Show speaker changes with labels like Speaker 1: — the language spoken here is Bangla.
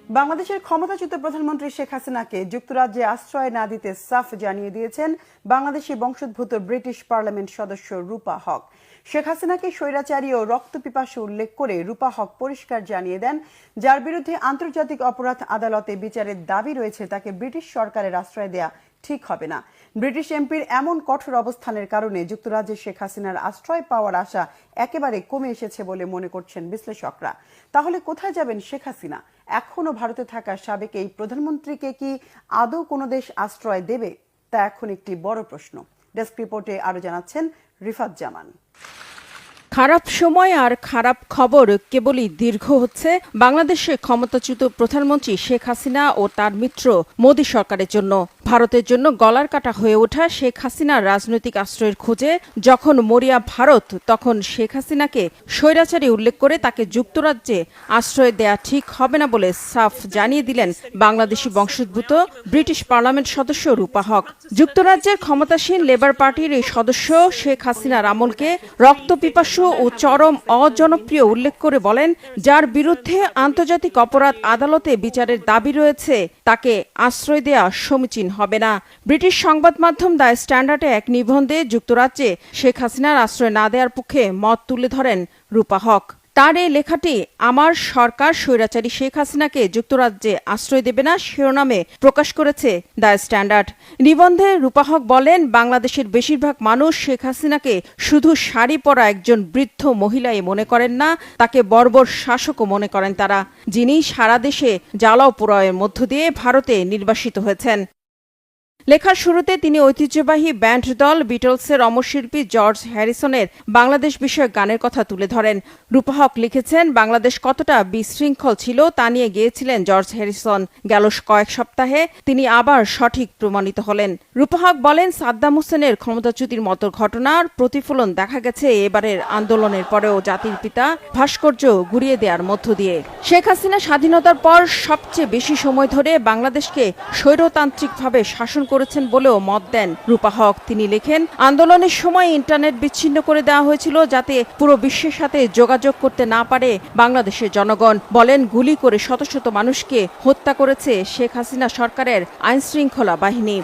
Speaker 1: বাংলাদেশের ক্ষমতাচ্যুত প্রধানমন্ত্রী শেখ হাসিনাকে যুক্তরাজ্যে আশ্রয় না দিতে সাফ জানিয়ে দিয়েছেন বাংলাদেশি বংশোদ্ভূত ব্রিটিশ পার্লামেন্ট সদস্য রূপা হক। শেখ হাসিনাকে স্বৈরাচারী ও রক্তপিপাসু উল্লেখ করে রূপা হক পরিষ্কার জানিয়ে দেন, যার বিরুদ্ধে আন্তর্জাতিক অপরাধ আদালতে বিচারের দাবি রয়েছে তাকে ব্রিটিশ সরকারের আশ্রয় দেয়া ঠিক হবে না। ব্রিটিশ এমপির এমন কঠোর অবস্থানের কারণে যুক্তরাজ্যে শেখ হাসিনার আশ্রয় পাওয়ার আশা একেবারে কমে এসেছে বলে মনে করছেন বিশ্লেষকরা। তাহলে কোথায় যাবেন শেখ হাসিনা? এখনো ভারতে থাকা সাবেক এই প্রধানমন্ত্রীকে কি আদৌ কোনো দেশ আশ্রয় দেবে, তা এখন একটি বড় প্রশ্ন। ডেস্ক রিপোর্টে আরো জানাচ্ছেন রিফাত জামান।
Speaker 2: খারাপ সময় আর খারাপ খবর কেবলই দীর্ঘ হচ্ছে বাংলাদেশে ক্ষমতাচ্যুত প্রধানমন্ত্রী শেখ হাসিনা ও তার মিত্র মোদী সরকারের জন্য। ভারতের জন্য গলার কাটা হয়ে ওঠা শেখ হাসিনার রাজনৈতিক আশ্রয়ের খোঁজে যখন মরিয়া ভারত, তখন শেখ হাসিনাকে স্বৈরাচারী উল্লেখ করে তাকে যুক্তরাজ্যে আশ্রয় দেয়া ঠিক হবে না বলে সাফ জানিয়ে দিলেন বাংলাদেশি বংশোদ্ভূত ব্রিটিশ পার্লামেন্ট সদস্য রূপা হক। যুক্তরাজ্যের ক্ষমতাসীন লেবার পার্টির এই সদস্য শেখ হাসিনার আমলকে রক্তপিপাসু ও চরম অজনপ্রিয় উল্লেখ করে বলেন, যার বিরুদ্ধে আন্তর্জাতিক অপরাধ আদালতে বিচারের দাবি রয়েছে তাকে আশ্রয় দেয়া সমীচীন হবে না। ব্রিটিশ সংবাদ মাধ্যম দ্য স্ট্যান্ডার্ডে এক নিবন্ধে যুক্তরাজ্যে শেখ হাসিনার আশ্রয় না দেওয়ার পক্ষে মত তুলে ধরেন রূপা হক। তার এই লেখাটি আমার সরকার স্বৈরাচারী শেখ হাসিনাকে যুক্তরাজ্যে আশ্রয় দেবে না শিরোনামে প্রকাশ করেছে দ্য স্ট্যান্ডার্ড। নিবন্ধে রূপা হক বলেন, বাংলাদেশের বেশিরভাগ মানুষ শেখ হাসিনাকে শুধু শাড়ি পরা একজন বৃদ্ধ মহিলাই মনে করেন না, তাকে বর্বর শাসকও মনে করেন তারা, যিনি সারা দেশে জ্বালাও পোড়াওয়ের মধ্য দিয়ে ভারতে নির্বাসিত হয়েছেন। লেখার শুরুতে তিনি ঐতিহ্যবাহী ব্যান্ড দল বিটলসের অমরশিল্পী জর্জ হ্যারিসনের বাংলাদেশ বিষয়ক গানের কথা তুলে ধরেন। রূপা হক লিখেছেন, বাংলাদেশ কতটা বিশৃঙ্খল ছিল তা নিয়ে গেয়েছিলেন জর্জ হ্যারিসন। গেল কয়েক সপ্তাহে তিনি আবার সঠিক প্রমাণিত হলেন। রূপা হক বলেন, সাদ্দাম হোসেনের ক্ষমতাচ্যুতির মতো ঘটনার প্রতিফলন দেখা গেছে এবারের আন্দোলনের পরেও জাতির পিতা ভাস্কর্য গুড়িয়ে দেওয়ার মধ্য দিয়ে। শেখ হাসিনা স্বাধীনতার পর সবচেয়ে বেশি সময় ধরে বাংলাদেশকে স্বৈরতান্ত্রিকভাবে শাসন করেছেন বলেও মত দেন রূপা হক। তিনি লেখেন, আন্দোলনের সময় ইন্টারনেট বিচ্ছিন্ন করে দেওয়া হয়েছিল যাতে পুরো বিশ্বের সাথে যোগাযোগ করতে না পারে বাংলাদেশের জনগণ। বলেন, গুলি করে শত শত মানুষকে হত্যা করেছে শেখ হাসিনা সরকারের আইনশৃঙ্খলা বাহিনী।